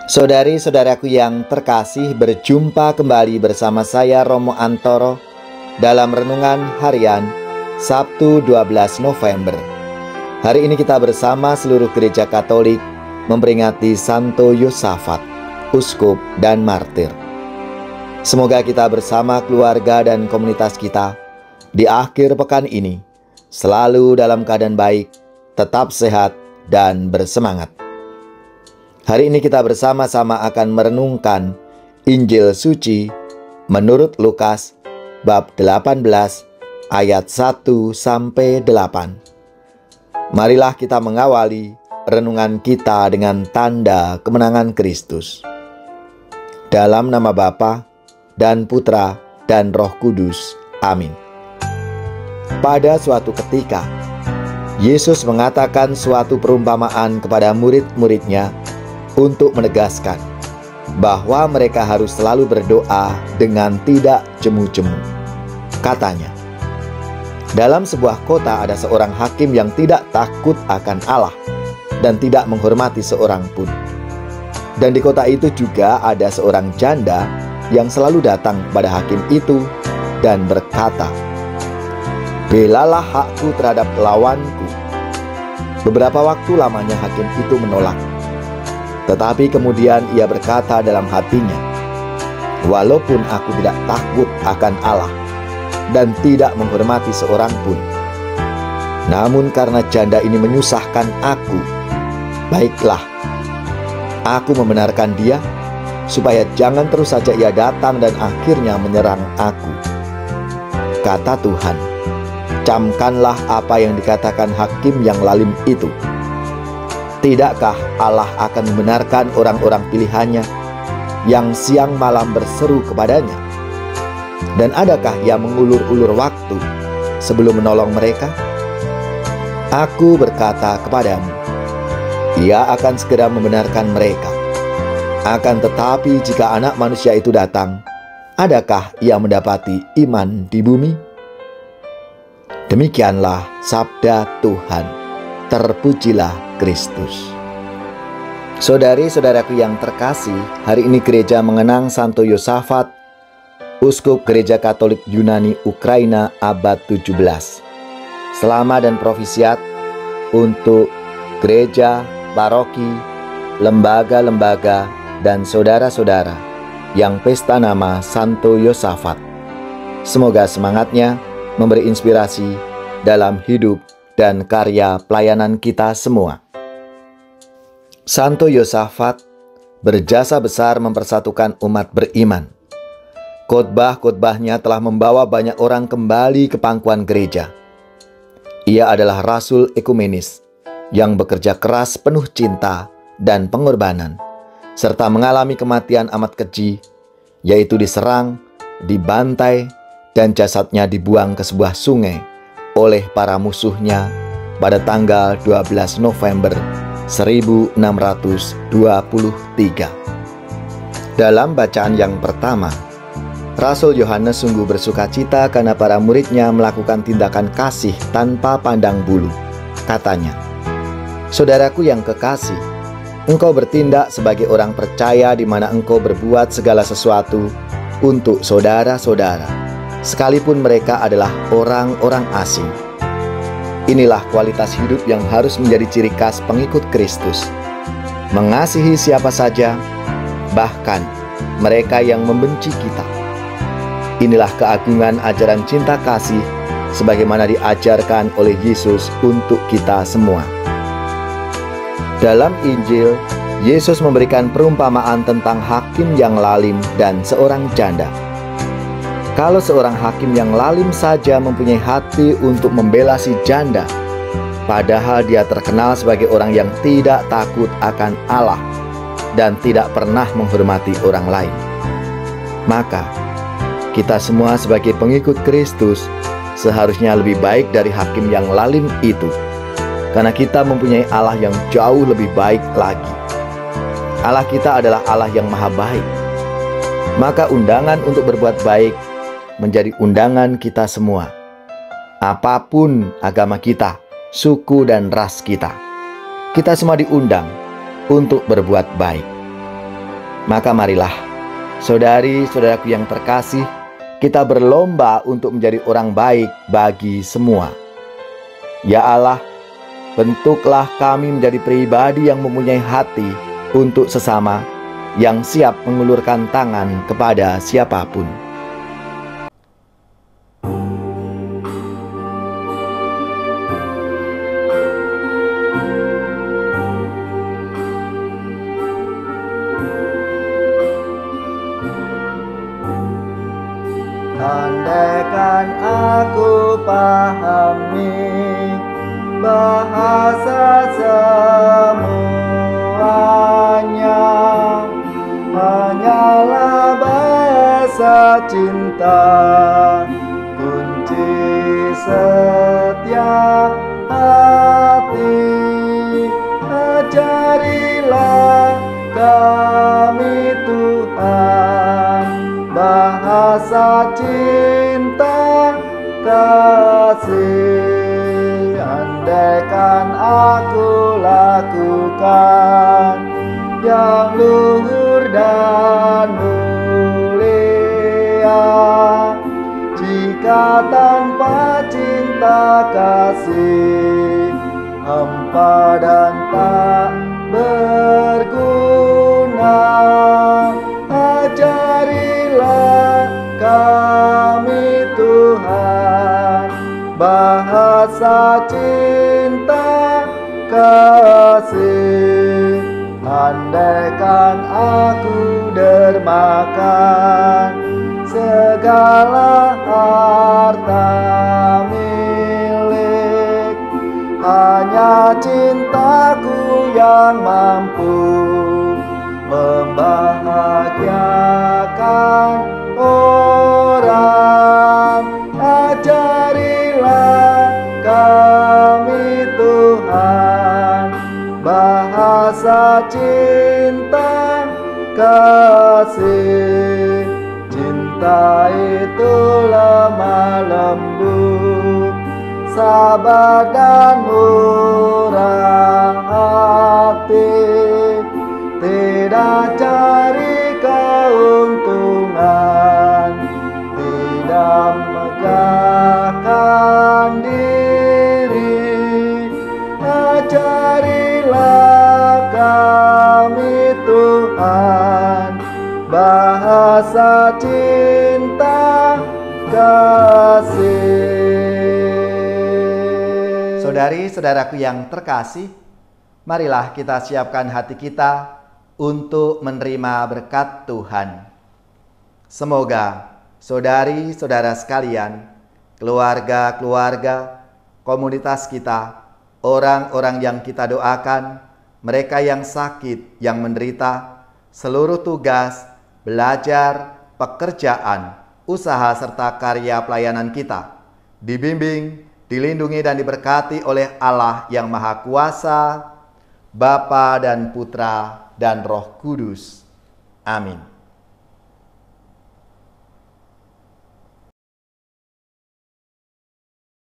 Saudari-saudaraku yang terkasih, berjumpa kembali bersama saya Romo Antoro dalam Renungan Harian Sabtu 12 November. Hari ini kita bersama seluruh gereja Katolik memperingati Santo Yosafat, uskup dan martir. Semoga kita bersama keluarga dan komunitas kita di akhir pekan ini selalu dalam keadaan baik, tetap sehat dan bersemangat. Hari ini kita bersama-sama akan merenungkan Injil Suci menurut Lukas bab 18 ayat 1-8. Marilah kita mengawali renungan kita dengan tanda kemenangan Kristus. Dalam nama Bapa dan Putra dan Roh Kudus. Amin. Pada suatu ketika, Yesus mengatakan suatu perumpamaan kepada murid-muridnya untuk menegaskan bahwa mereka harus selalu berdoa dengan tidak jemu-jemu. Katanya, dalam sebuah kota ada seorang hakim yang tidak takut akan Allah dan tidak menghormati seorang pun. Dan di kota itu juga ada seorang janda yang selalu datang kepada hakim itu dan berkata, "Belalah hakku terhadap lawanku." Beberapa waktu lamanya hakim itu menolak. Tetapi kemudian ia berkata dalam hatinya, "Walaupun aku tidak takut akan Allah dan tidak menghormati seorang pun, namun karena janda ini menyusahkan aku, baiklah, aku membenarkan dia, supaya jangan terus saja ia datang dan akhirnya menyerang aku." Kata Tuhan, "Camkanlah apa yang dikatakan hakim yang lalim itu. Tidakkah Allah akan membenarkan orang-orang pilihannya yang siang malam berseru kepadanya? Dan adakah ia mengulur-ulur waktu sebelum menolong mereka? Aku berkata kepadamu, ia akan segera membenarkan mereka. Akan tetapi jika Anak Manusia itu datang, adakah ia mendapati iman di bumi?" Demikianlah sabda Tuhan. Terpujilah Kristus. Saudari-saudaraku yang terkasih, hari ini gereja mengenang Santo Yosafat, uskup gereja Katolik Yunani Ukraina abad 17. Selamat dan profisiat untuk gereja, paroki, lembaga-lembaga, dan saudara-saudara yang pesta nama Santo Yosafat. Semoga semangatnya memberi inspirasi dalam hidup dan karya pelayanan kita semua. Santo Yosafat berjasa besar mempersatukan umat beriman. Khotbah-khotbahnya telah membawa banyak orang kembali ke pangkuan gereja. Ia adalah rasul ekumenis yang bekerja keras penuh cinta dan pengorbanan, serta mengalami kematian amat keji, yaitu diserang, dibantai, dan jasadnya dibuang ke sebuah sungai oleh para musuhnya pada tanggal 12 November 1623. Dalam bacaan yang pertama, Rasul Yohanes sungguh bersuka cita karena para muridnya melakukan tindakan kasih tanpa pandang bulu. Katanya, "Saudaraku yang kekasih, engkau bertindak sebagai orang percaya di mana engkau berbuat segala sesuatu untuk saudara-saudara, sekalipun mereka adalah orang-orang asing." Inilah kualitas hidup yang harus menjadi ciri khas pengikut Kristus. Mengasihi siapa saja, bahkan mereka yang membenci kita. Inilah keagungan ajaran cinta kasih sebagaimana diajarkan oleh Yesus untuk kita semua. Dalam Injil, Yesus memberikan perumpamaan tentang hakim yang lalim dan seorang janda. Kalau seorang hakim yang lalim saja mempunyai hati untuk membela si janda, padahal dia terkenal sebagai orang yang tidak takut akan Allah dan tidak pernah menghormati orang lain, maka kita semua sebagai pengikut Kristus seharusnya lebih baik dari hakim yang lalim itu, karena kita mempunyai Allah yang jauh lebih baik lagi. Allah kita adalah Allah yang maha baik. Maka undangan untuk berbuat baik menjadi undangan kita semua, apapun agama kita, suku dan ras kita. Kita semua diundang untuk berbuat baik. Maka marilah, saudari-saudaraku yang terkasih, kita berlomba untuk menjadi orang baik bagi semua. Ya Allah, bentuklah kami menjadi pribadi yang mempunyai hati untuk sesama, yang siap mengulurkan tangan kepada siapapun. Andaikan aku pahami bahasa semuanya, hanyalah bahasa cinta, kunci setiap hati. Ajarilah kami Tuhan bahasa cinta kasih. Andaikan aku lakukan yang luhur dan mulia, jika tanpa cinta kasih hampa dan tak berguna. Ajarilah kami Tuhan bahasa cinta kasih. Andaikan aku dermakan segala harta milik, hanya cintaku yang mampu membahagiakan orang. Ajarilah kami Tuhan bahasa cinta kasih. Cinta itu lemah lembut, sabar dan murah hati, tidak cari keuntungan, tidak megahkan diri. Ajarilah kami Tuhan bahasa cinta kasih. Saudari-saudaraku yang terkasih, marilah kita siapkan hati kita untuk menerima berkat Tuhan. Semoga saudari-saudara sekalian, keluarga-keluarga, komunitas kita, orang-orang yang kita doakan, mereka yang sakit, yang menderita, seluruh tugas, belajar, pekerjaan, usaha serta karya pelayanan kita dibimbing, dilindungi dan diberkati oleh Allah yang Maha Kuasa, Bapa dan Putra dan Roh Kudus. Amin.